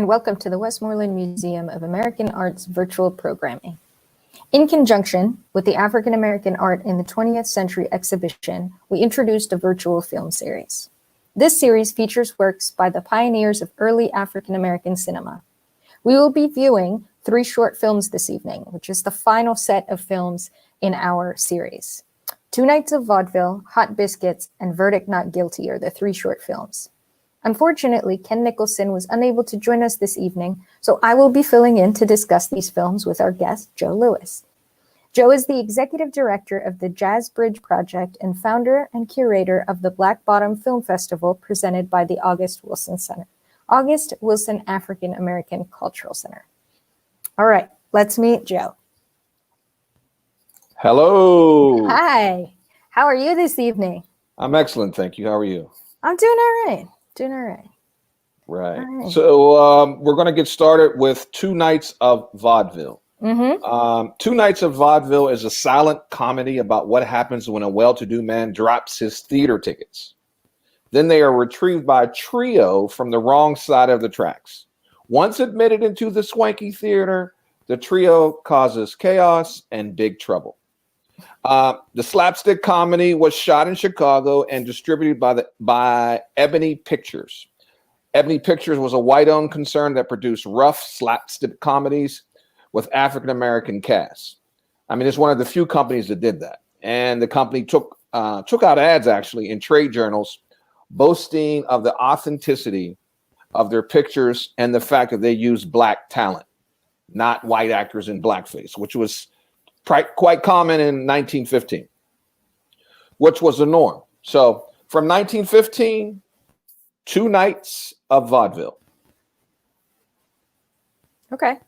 and welcome to the Westmoreland Museum of American Art's virtual programming. In conjunction with the African American Art in the 20th Century exhibition, we introduced a virtual film series. This series features works by the pioneers of early African American cinema. We will be viewing 3 short films this evening, which is the final set of films in our series. 2 Nights of Vaudeville, Hot Biscuits, and Verdict Not Guilty are the 3 short films. Unfortunately, Ken Nicholson was unable to join us this evening, so I will be filling in to discuss these films with our guest, Joe Lewis. Joe is the executive director of the Jazz Bridge Project and founder and curator of the Black Bottom Film Festival presented by the August Wilson Center, August Wilson African American Cultural Center. All right, let's meet Joe. Hello. Hi. How are you this evening? I'm excellent, thank you. How are you? I'm doing all right. Right. All right. So we're going to get started with 2 Nights of Vaudeville. 2 Nights of Vaudeville is a silent comedy about what happens when a well-to-do man drops his theater tickets. Then they are retrieved by a trio from the wrong side of the tracks. Once admitted into the swanky theater, the trio causes chaos and big trouble. The slapstick comedy was shot in Chicago and distributed by Ebony Pictures. Ebony Pictures was a white-owned concern that produced rough slapstick comedies with African-American casts. I mean, it's one of the few companies that did that. And the company took out ads, actually, in trade journals, boasting of the authenticity of their pictures and the fact that they used black talent, not white actors in blackface, which was quite common in 1915, which was the norm. So from 1915, 2 Nights of Vaudeville. Okay.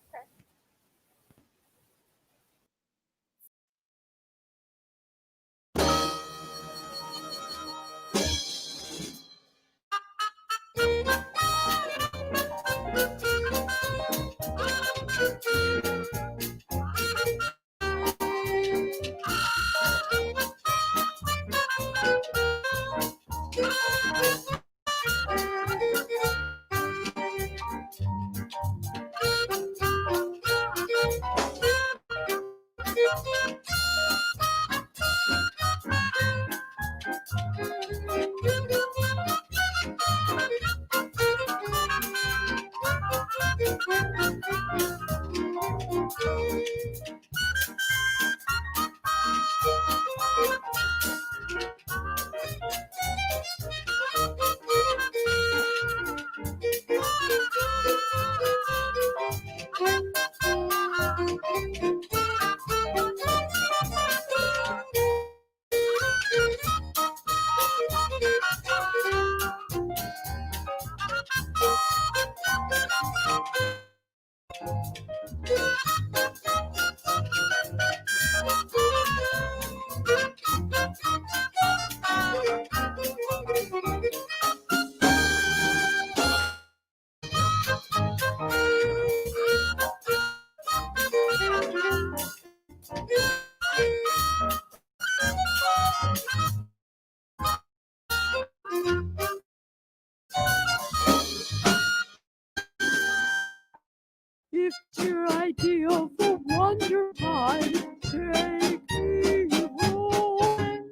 If your idea of a wonder time, take me home.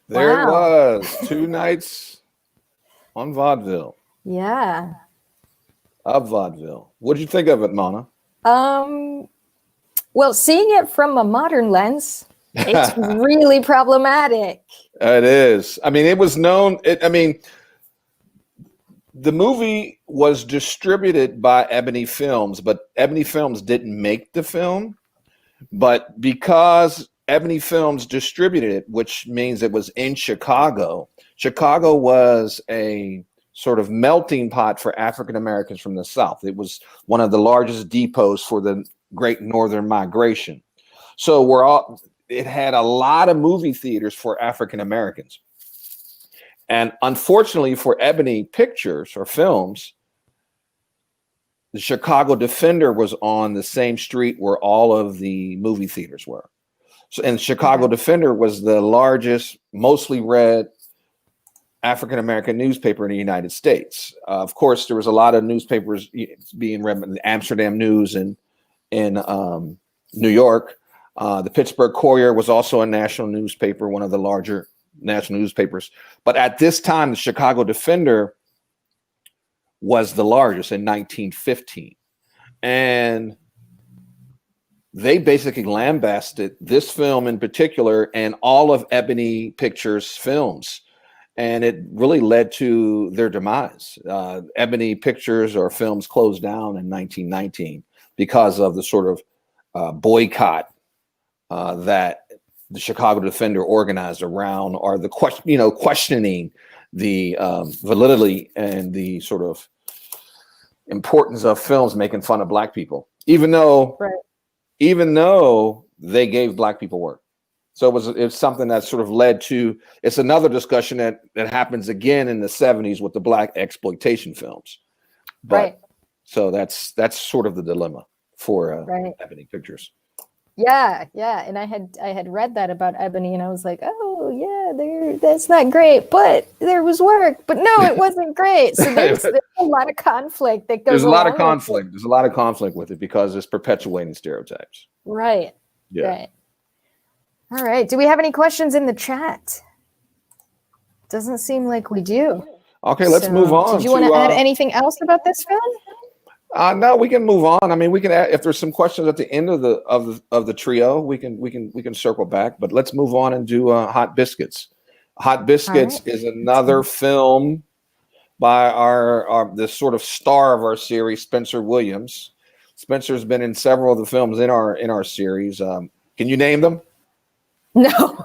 There it Wow. was. 2 nights on vaudeville, Yeah. of vaudeville. What did you think of it, Mona? Well, seeing it from a modern lens, it's really problematic. It is. I mean, it was known. The movie was distributed by Ebony Films, but Ebony Films didn't make the film. But because Ebony Films distributed it, which means it was in Chicago, Chicago was a sort of melting pot for African Americans from the South. It was one of the largest depots for the Great Northern Migration. So it had a lot of movie theaters for African Americans. And unfortunately for Ebony Pictures or Films, the Chicago Defender was on the same street where all of the movie theaters were. So, and Chicago Defender was the largest, mostly read African-American newspaper in the United States. Of course, there was a lot of newspapers being read, the Amsterdam News in New York. The Pittsburgh Courier was also a national newspaper, one of the larger national newspapers. But at this time, the Chicago Defender was the largest in 1915. And they basically lambasted this film in particular and all of Ebony Pictures films. And it really led to their demise. Ebony Pictures or Films closed down in 1919 because of the sort of boycott that the Chicago Defender organized around, or the questioning the validity and the sort of importance of films making fun of Black people, even though they gave Black people work. So it's something that sort of led to, it's another discussion that happens again in the 70s with the Black exploitation films. But, right. So that's sort of the dilemma for Right. Ebony Pictures. Yeah, yeah. And I had read that about Ebony, and I was like, oh yeah, that's not great, but there was work. But no, it wasn't great. So there's a lot of conflict that goes. There's a lot of conflict. There's a lot of conflict with it because it's perpetuating stereotypes. Right. Yeah. Right. All right. Do we have any questions in the chat? Doesn't seem like we do. Okay, let's move on. Did you want to add anything else about this film? No, we can move on. I mean, we can add, if there's some questions at the end of the trio, we can circle back. But let's move on and do Hot Biscuits. Hot Biscuits is another film by the sort of star of our series, Spencer Williams. Spencer's been in several of the films in our series. Can you name them? No.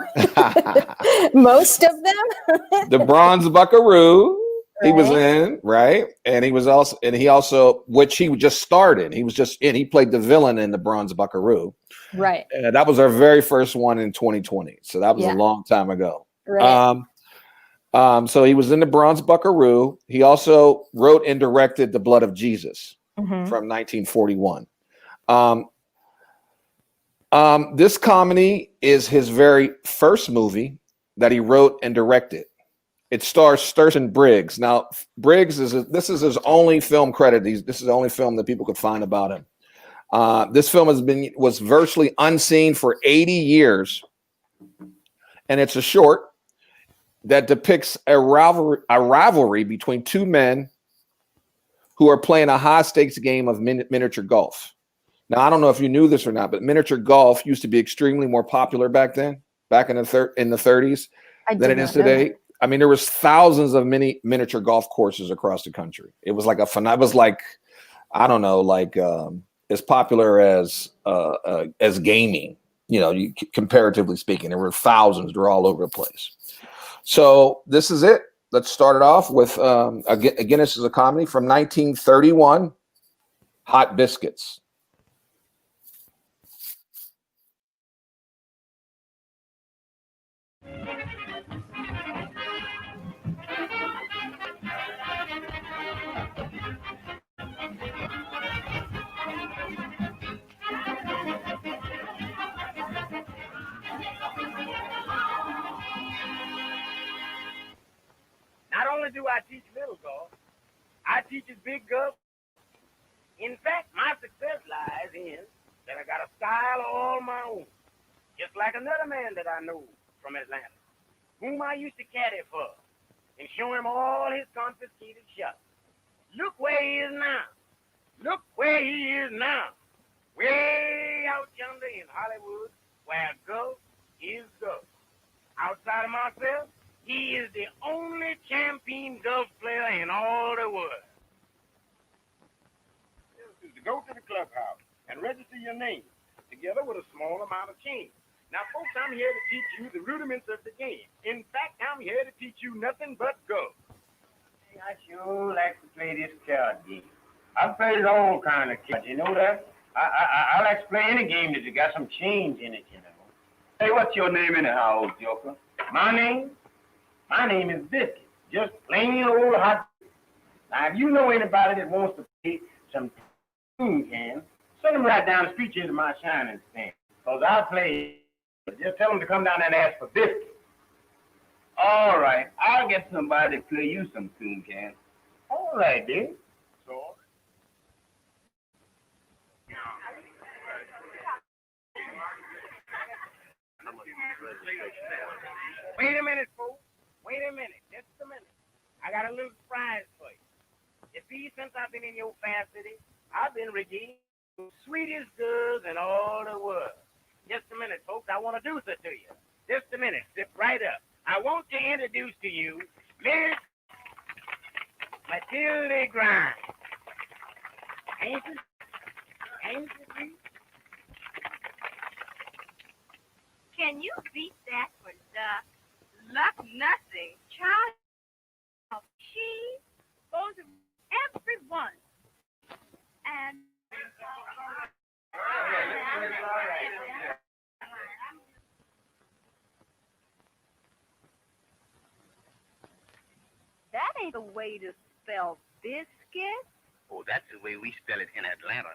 Most of them. The Bronze Buckaroo. He was in, right? And he also, which he just starred in. He played the villain in The Bronze Buckaroo. Right. And that was our very first one in 2020. So that was a long time ago. Right. So he was in The Bronze Buckaroo. He also wrote and directed The Blood of Jesus from 1941. This comedy is his very first movie that he wrote and directed. It stars Thurston Briggs. Now, Briggs this is his only film credit. This is the only film that people could find about him. This film was virtually unseen for 80 years, and it's a short that depicts a rivalry between two men who are playing a high-stakes game of miniature golf. Now, I don't know if you knew this or not, but miniature golf used to be extremely more popular back then, back in the 30s, than it is today. I mean, there was thousands of miniature golf courses across the country. It was like I don't know, as popular as gaming. You know, comparatively speaking, there were thousands. They're all over the place. So this is it. Let's start it off with again. This is a comedy from 1931, Hot Biscuits. Not only do I teach little golf, I teach big golf. In fact, my success lies in that I got a style all my own, just like another man that I know from Atlanta, whom I used to caddy for and show him all his confiscated shots. Look where he is now. Look where he is now. Way out yonder in Hollywood, where golf is golf. Outside of myself, he is the only champion golf player in all the world. Is to go to the clubhouse and register your name together with a small amount of change. Now, folks, I'm here to teach you the rudiments of the game. In fact, I'm here to teach you nothing but golf. Hey, I sure like to play this card game. I've played all kind of cards, you know that? I like to play any game that's got some change in it, you know. Hey, what's your name anyhow, old joker? My name is Biscuits. Just plain old hot. Now, if you know anybody that wants to play some tune can, send them right down the street into my shining stand. Because I'll play. Just tell them to come down there and ask for Biscuits. All right. I'll get somebody to play you some tune can. All right, dude. So. Wait a minute, folks. Wait a minute. Just a minute. I got a little surprise for you. You see, since I've been in your fair city, I've been redeemed the sweetest girls in all the world. Just a minute, folks. I want to do it to you. Just a minute. Sit right up. I want to introduce to you Miss Matilda Grimes. Ain't it? Ain't it? Can you beat that for luck? Luck nothing. Child, she goes to everyone. And ain't the way to spell biscuit. Oh, that's the way we spell it in Atlanta.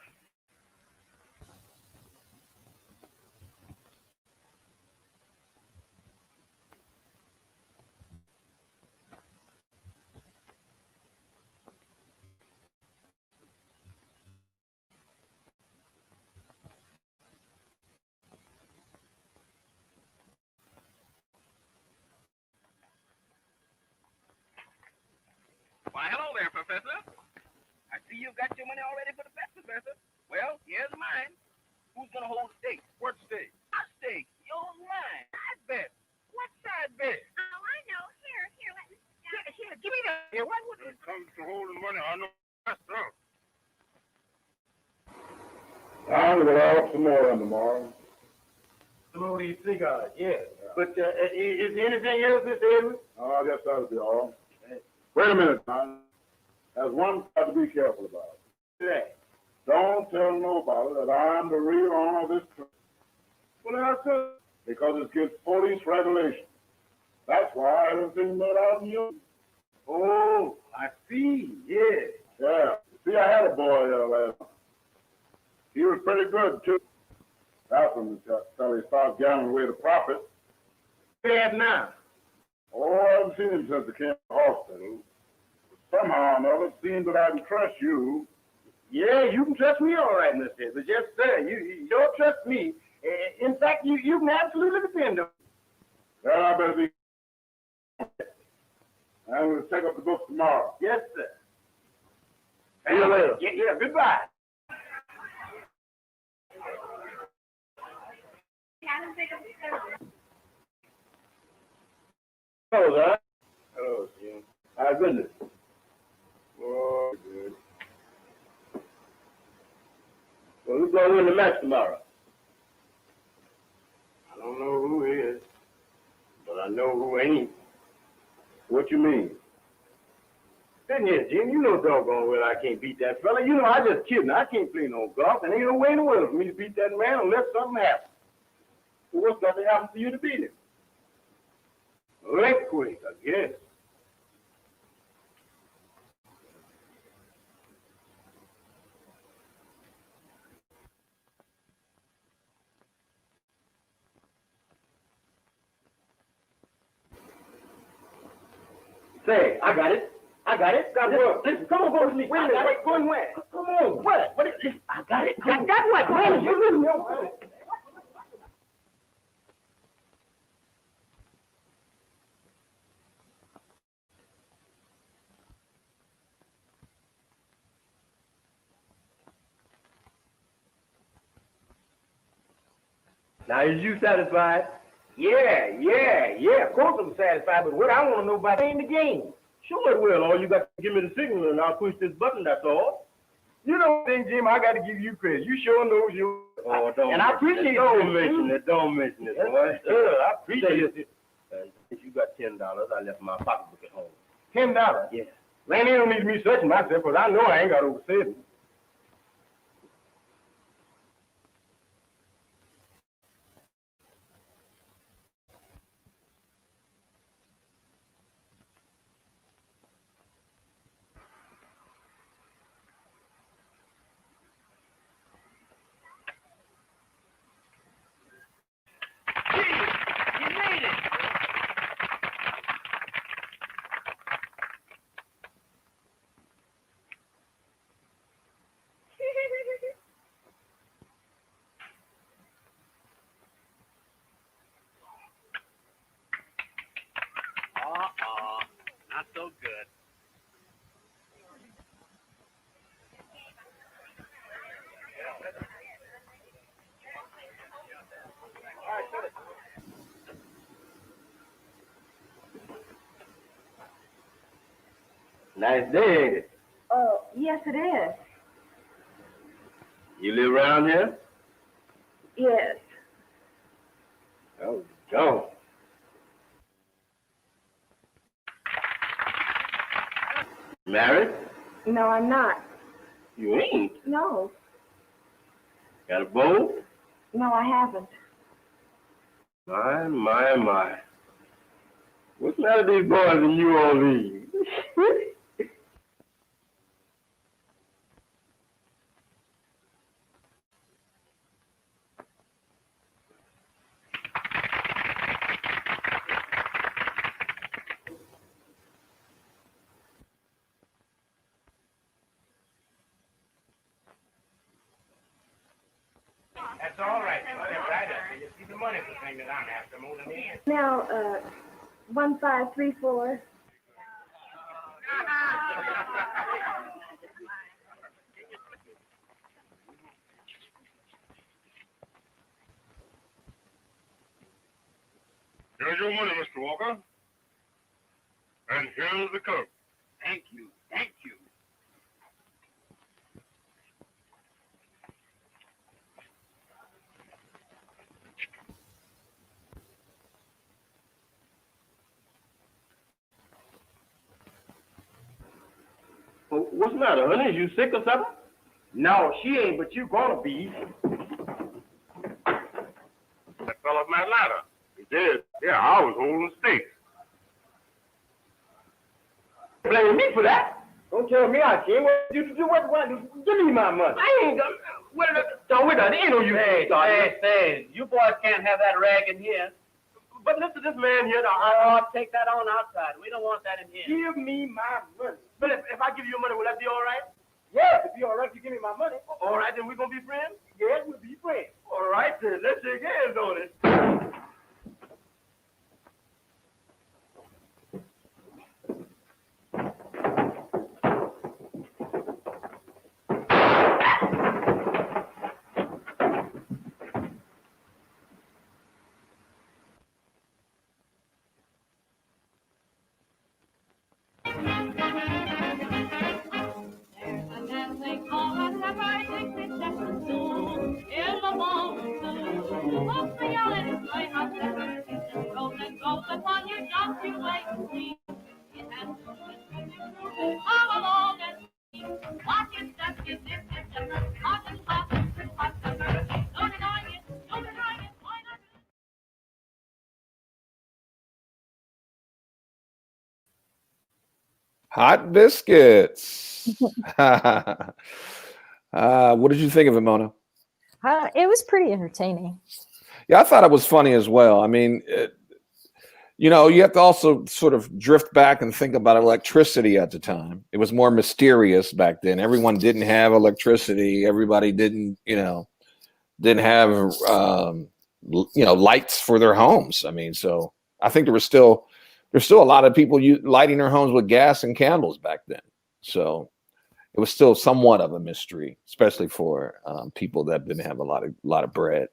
Why, hello there, Professor. I see you've got your money already for the bet, Professor. Well, here's mine. Who's going to hold the stake? What stake? My stake. Yours, mine. Side bet. What side bet? Oh, I know. Here, let me. Here, give me that. Here, what? When it comes to holding money, I know that's up. I'm going to have some more on tomorrow. What do you think of it? Yeah. But is there anything else, Mr. Edwards? Oh, I guess that'll be all. Wait a minute, Tom. There's one got to be careful about. Today. Don't tell nobody that I'm the real owner of this truck. Well, how come? Because it's against police regulation. That's why everything's made out in you. Oh, I see. Yeah. Yeah. See, I had a boy last night. He was pretty good, too. That's when until he started gambling away the profit. Bad now. Oh, I haven't seen him since he came to the hospital. Somehow or another, it seems that I can trust you. Yeah, you can trust me all right, Mr. Edwards. Yes, sir. You don't trust me. In fact, you can absolutely depend on me. Well, I better be. I'm going to take up the books tomorrow. Yes, sir. See you later. Yeah, goodbye. Hello, sir. Hello, Jim. How's business? Oh, good. Well, who's going to win the match tomorrow? I don't know who is, but I know who ain't. What you mean? Listen here, Jim, you know doggone well I can't beat that fella. You know, I just kidding. I can't play no golf, and ain't no way in the world for me to beat that man unless something happens. Well, what's got to happen for you to beat him? Earthquake, I guess. Say, I got it. Got what? Listen, come on, go to sleep. Wait a minute. Wait, going where? Come on. What? What is this? I got it. I got what? Man, you listen to me. Now, is you satisfied? Yeah. Of course I'm satisfied, but what I want to know about playing the game. Sure it will. All you got to give me the signal and I'll push this button, that's all. You know, thing, Jim, I got to give you credit. You sure know you. Oh, don't. And I appreciate it. Don't mention it. Don't mention it, boy. I appreciate it. Since you got $10, I left my pocketbook at home. $10? Yeah. Man, they don't need me searching myself, because I know I ain't got over 70. Not so good. Nice day, ain't it? Oh, yes, it is. You live around here? Yes. Oh, don't. Married? No, I'm not. You ain't. No. Got a beau? No, I haven't. My. What's the matter with these boys in New Orleans? That's all right. Step right up. You see the money's the thing that I'm after more than the end. Now, 1534. Here's your money, Mr. Walker. And here's the coat. Thank you. Thank you. Well, what's the matter, honey? Is you sick or something? No, she ain't, but you gonna be. That fell off my ladder. He did. Yeah, I was holding steak. Blame me for that. Don't tell me I can't. What you do? What do? Give me my money. I ain't gonna. Don't wait. There ain't no use. Hey, you boys can't have that rag in here. But listen to this man here. I'll take that on outside. We don't want that in here. Give me my money. But if I give you your money, will that be all right? Yeah, if you're all right, you give me my money. All right, then we're gonna be friends. Yeah, we'll be friends. All right, then let's shake hands on it. Hot Biscuits. What did you think of it, Mona? It was pretty entertaining. Yeah, I thought it was funny as well. I mean, you have to also sort of drift back and think about electricity at the time. It was more mysterious back then. Everyone didn't have electricity. Everybody didn't have, lights for their homes. I mean, so I think there's still a lot of people lighting their homes with gas and candles back then. So it was still somewhat of a mystery, especially for people that didn't have a lot of bread.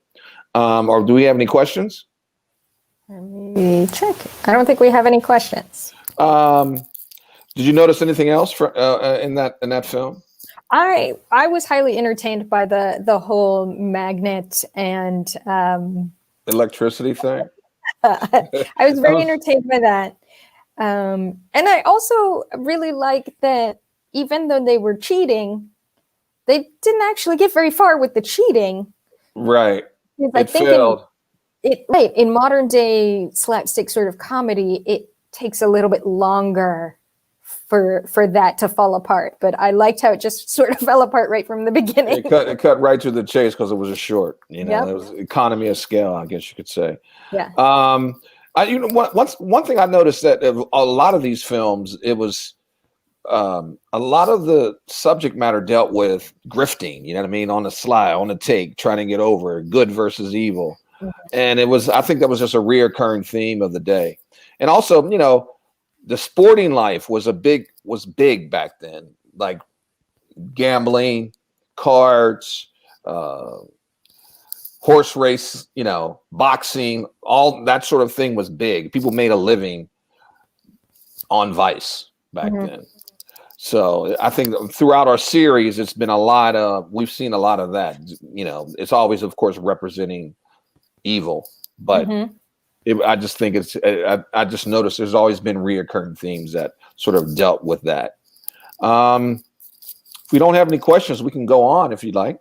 Or do we have any questions? Let me check. I don't think we have any questions. Did you notice anything else in that film? I was highly entertained by the whole magnet and electricity thing. I was very entertained by that. And I also really like that even though they were cheating, they didn't actually get very far with the cheating. Right. I think failed. In modern day slapstick sort of comedy, it takes a little bit longer for that to fall apart. But I liked how it just sort of fell apart right from the beginning. It cut right to the chase because it was a short. It was economy of scale, I guess you could say. Yeah. One thing I noticed that a lot of these films, it was a lot of the subject matter dealt with grifting. You know what I mean? On the sly, on the take, trying to get over good versus evil. Mm-hmm. And I think that was just a reoccurring theme of the day. And also, the sporting life was big back then, like gambling, cards, horse race, boxing, all that sort of thing was big. People made a living on Vice back then. So I think throughout our series, we've seen a lot of that. It's always, of course, representing evil, but I just think I just noticed there's always been reoccurring themes that sort of dealt with that. If we don't have any questions, we can go on if you'd like.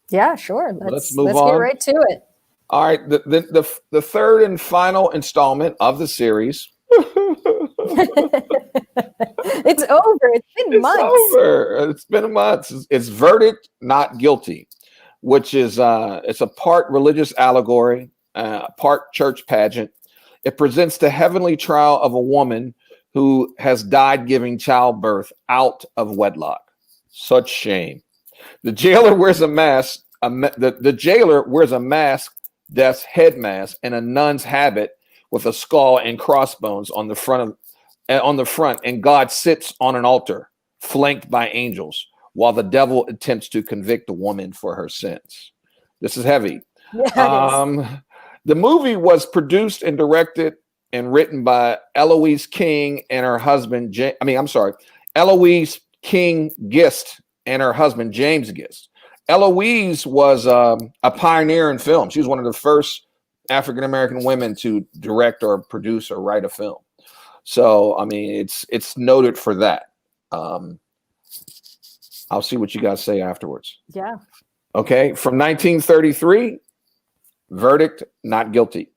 Yeah, sure. Let's move on. Let's get right to it. All right. The third and final installment of the series It's over. It's been It's months. over. It's been months. It's verdict not guilty, which is it's a part religious allegory, part church pageant. It presents the heavenly trial of a woman who has died giving childbirth out of wedlock. Such shame. The jailer wears a mask. The jailer wears a mask, death's head mask, and a nun's habit with a skull and crossbones on the front, and God sits on an altar, flanked by angels, while the devil attempts to convict the woman for her sins. This is heavy. Yeah, it is. The movie was produced and directed and written by Eloise King and her husband. Eloise King Gist and her husband James Gist. Eloise was a pioneer in film. She was one of the first African American women to direct or produce or write a film. So I mean, it's noted for that. I'll see what you guys say afterwards. Yeah. Okay, from 1933, verdict not guilty.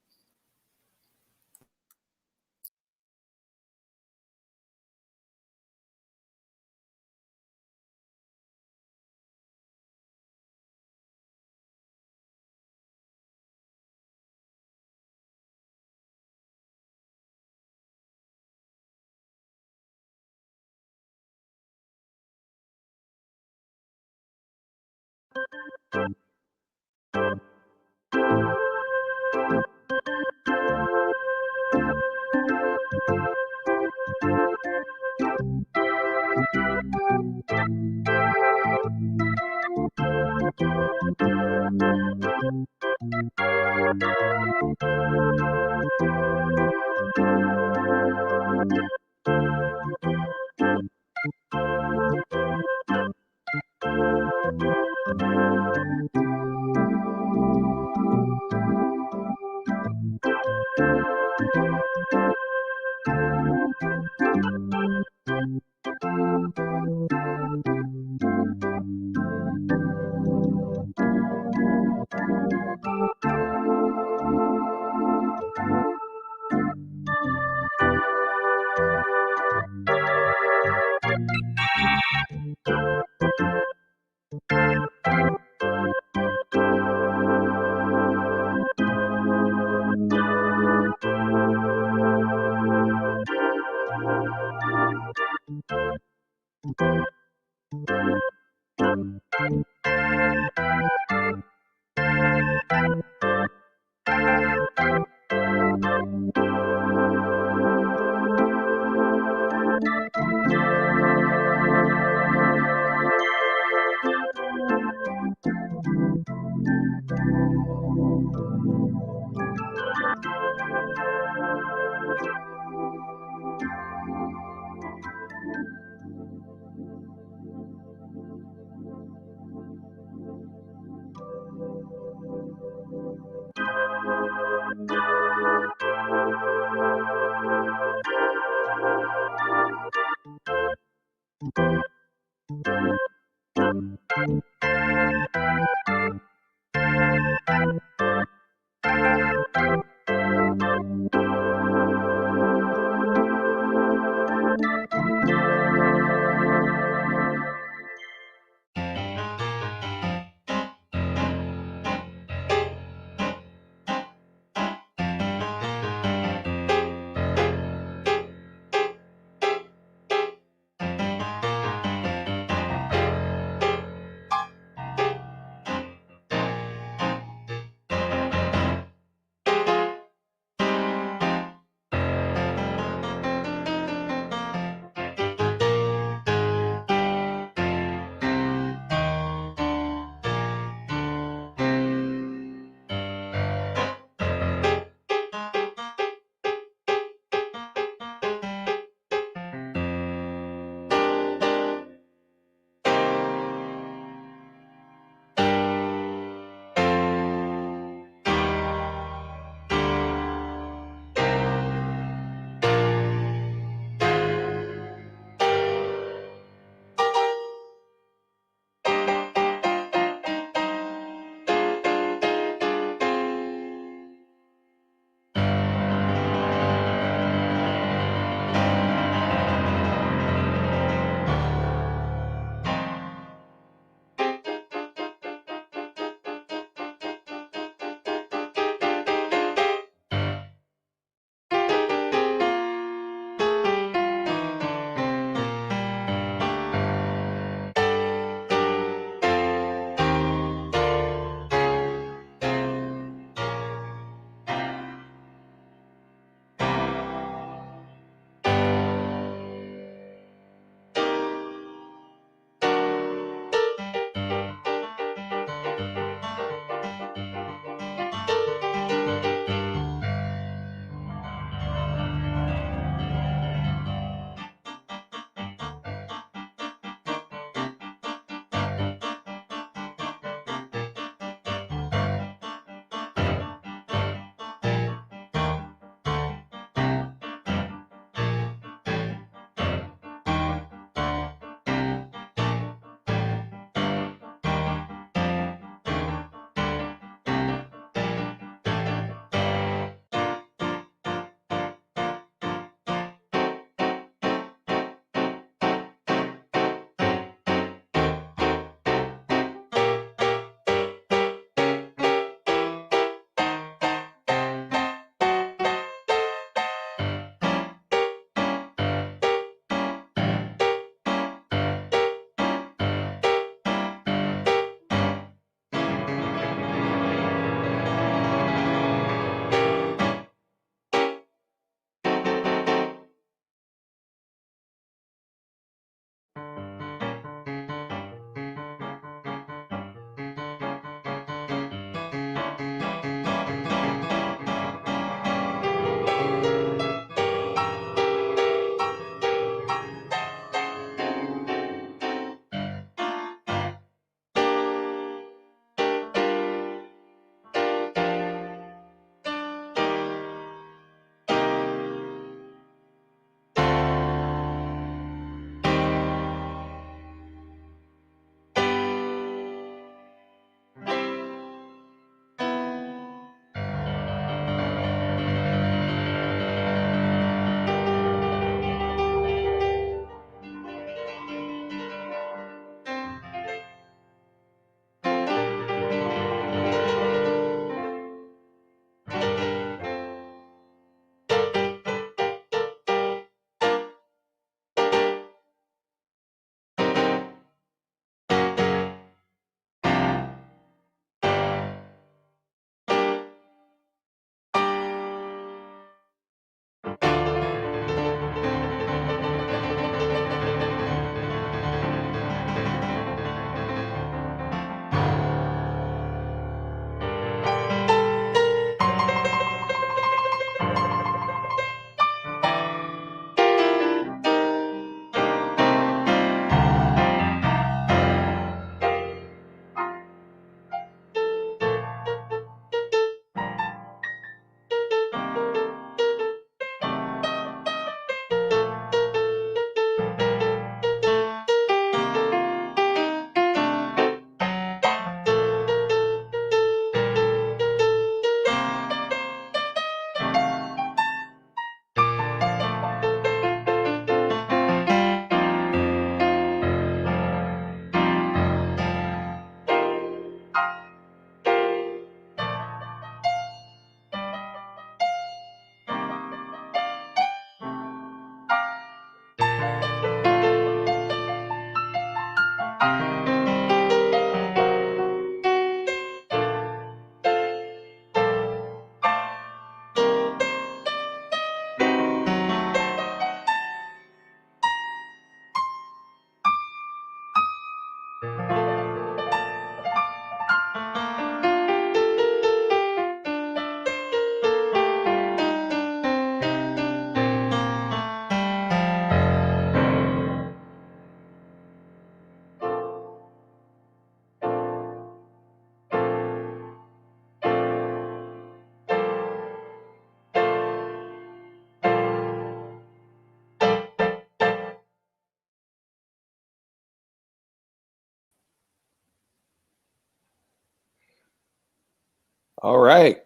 All right.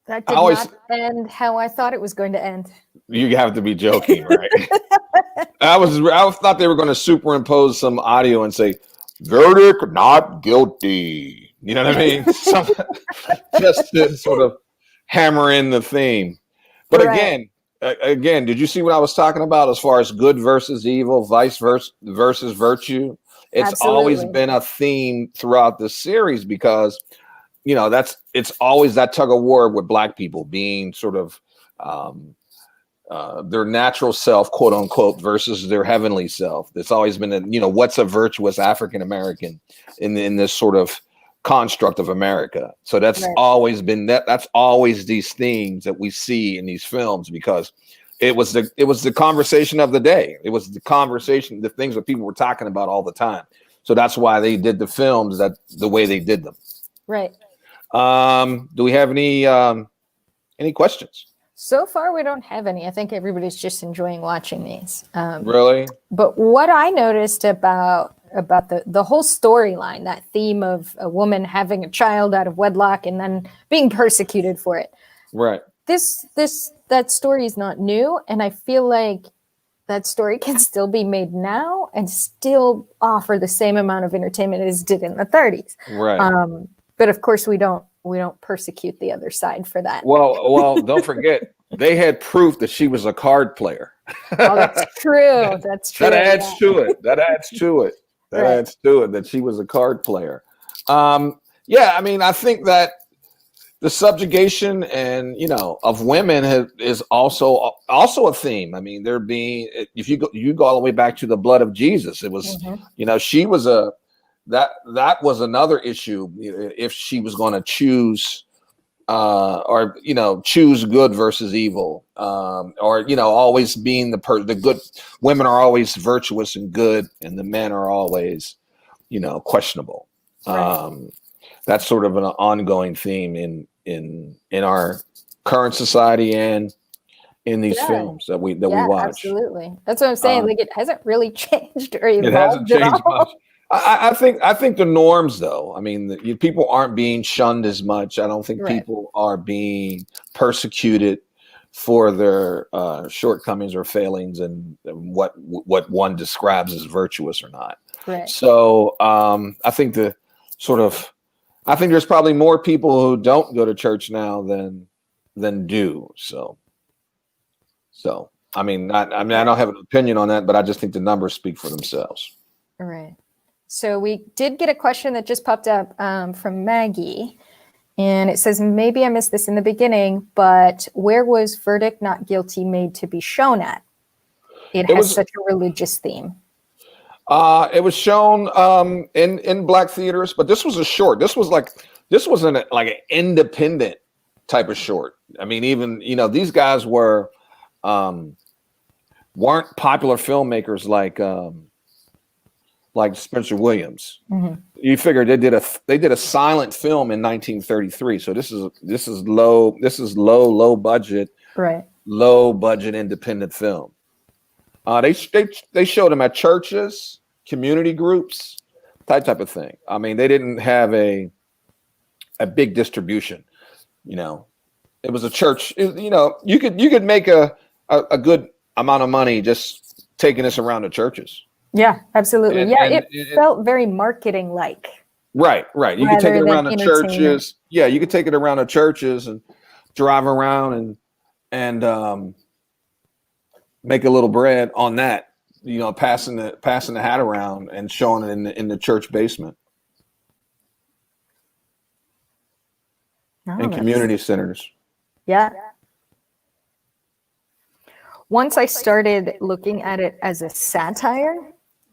That I did always- not end how I thought it was going to end. You have to be joking, right? I thought they were going to superimpose some audio and say, verdict not guilty. You know what I mean? Just to sort of hammer in the theme. But Right. again, did you see what I was talking about as far as good versus evil, vice versus virtue? It's always Absolutely. been a theme throughout the series because, it's always that tug of war with Black people being sort of their natural self, quote unquote, versus their heavenly self. It's always been, what's a virtuous African American in this sort of construct of America. So that's Right. always been that's always these themes that we see in these films because it was the conversation of the day. It was the conversation, the things that people were talking about all the time. So that's why they did the films the way they did them. Right. Do we have any questions? So far, we don't have any. I think everybody's just enjoying watching these. Really? But what I noticed about the whole storyline, that theme of a woman having a child out of wedlock and then being persecuted for it. Right. That story is not new, and I feel like that story can still be made now and still offer the same amount of entertainment as it did in the 30s. Right. But of course, we don't persecute the other side for that. Well, don't forget they had proof that she was a card player. Oh, that's true. That's true. That adds to it. That adds to it. That she was a card player. I mean, I think that the subjugation and of women is also a theme. I mean, if you go all the way back to the blood of Jesus, it was she was that was another issue if she was going to choose choose good versus evil, or always being the good. Women are always virtuous and good, and the men are always questionable. Right. That's sort of an ongoing theme in our current society and in these films that we watch. Absolutely. That's what I'm saying. Like, it hasn't really changed or evolved. It hasn't at changed all. much. I think the norms, though. I mean, people aren't being shunned as much. I don't think Right. people are being persecuted for their shortcomings or failings and what one describes as virtuous or not. Right. So I think there's probably more people who don't go to church now than do. So I mean, I don't have an opinion on that, but I just think the numbers speak for themselves. All right. So we did get a question that just popped up from Maggie, and it says, maybe I missed this in the beginning, but where was verdict not guilty made to be shown at? It has such a religious theme. It was shown in Black theaters, but this was a short. This wasn't like an independent type of short. I mean, even these guys weren't popular filmmakers like Spencer Williams. Mm-hmm. You figure they did a silent film in 1933. So this is low budget, Right. low budget independent film. They showed them at churches, community groups, that type of thing. I mean, they didn't have a big distribution. It was a church. You could make a good amount of money just taking this around the churches. Yeah, absolutely. And it felt very marketing like. Right. You could take it around the entertainment. churches. Yeah, you could take it around the churches and drive around and make a little bread on that. Passing the hat around and showing it in the church basement and community centers. Yeah. Once I started looking at it as a satire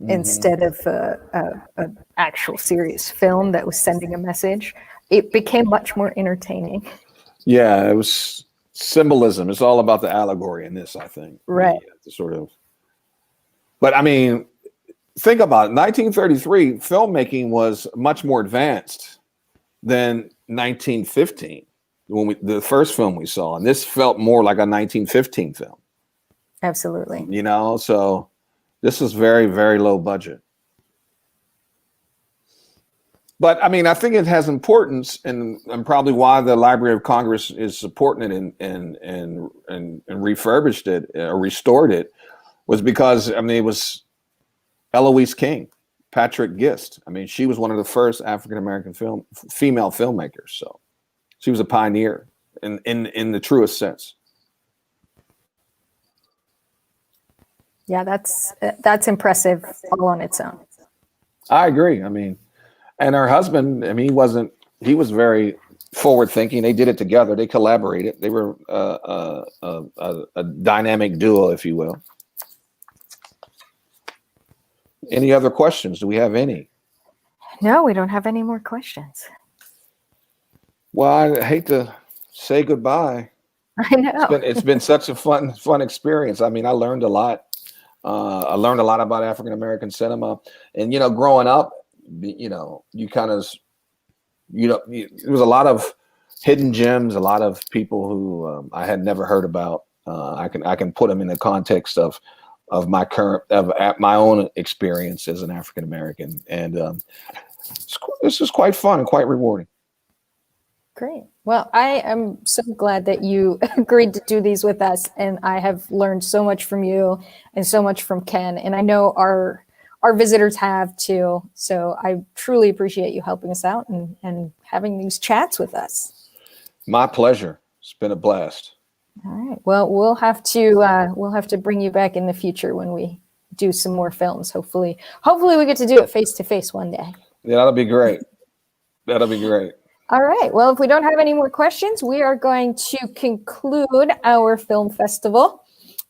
instead of an actual serious film that was sending a message, it became much more entertaining. Yeah, it was symbolism. It's all about the allegory in this, I think. Right. But I mean, think about it. 1933 filmmaking was much more advanced than 1915 the first film we saw, and this felt more like a 1915 film. Absolutely. So this is very, very low budget. But I mean, I think it has importance, and probably why the Library of Congress is supporting it and refurbished it or restored it was because I mean it was Eloise King, Patrick Gist. I mean, she was one of the first African American female filmmakers. So she was a pioneer in the truest sense. Yeah, that's impressive all on its own. I agree. I mean, and her husband, I mean, he was very forward thinking. They did it together. They collaborated. They were a dynamic duo, if you will. Any other questions? Do we have any? No, we don't have any more questions. Well, I hate to say goodbye. I know. It's been such a fun experience. I mean, I learned a lot. I learned a lot about African American cinema, and growing up, you kind of, there was a lot of hidden gems, a lot of people who I had never heard about. I can put them in the context of my my own experience as an African American, and this is quite fun and quite rewarding. Great. Well, I am so glad that you agreed to do these with us, and I have learned so much from you and so much from Ken, and I know our visitors have too. So I truly appreciate you helping us out and having these chats with us. My pleasure. It's been a blast. All right. Well, we'll have to bring you back in the future when we do some more films. Hopefully we get to do it face to face one day. Yeah, that'll be great. That'll be great. All right. Well, if we don't have any more questions, we are going to conclude our film festival,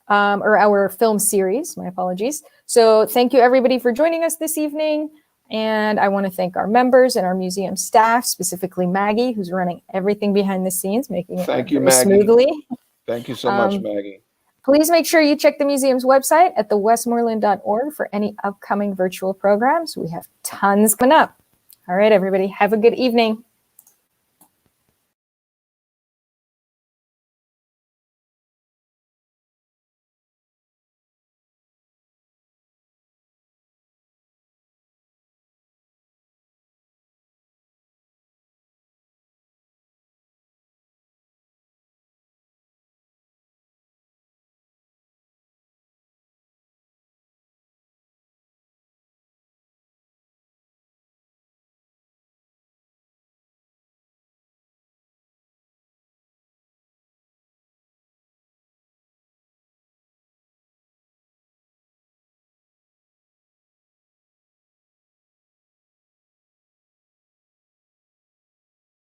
or our film series. My apologies. So thank you, everybody, for joining us this evening. And I want to thank our members and our museum staff, specifically Maggie, who's running everything behind the scenes, making it very smoothly. Thank you so much, Maggie. Please make sure you check the museum's website at thewestmoreland.org for any upcoming virtual programs. We have tons coming up. All right, everybody, have a good evening.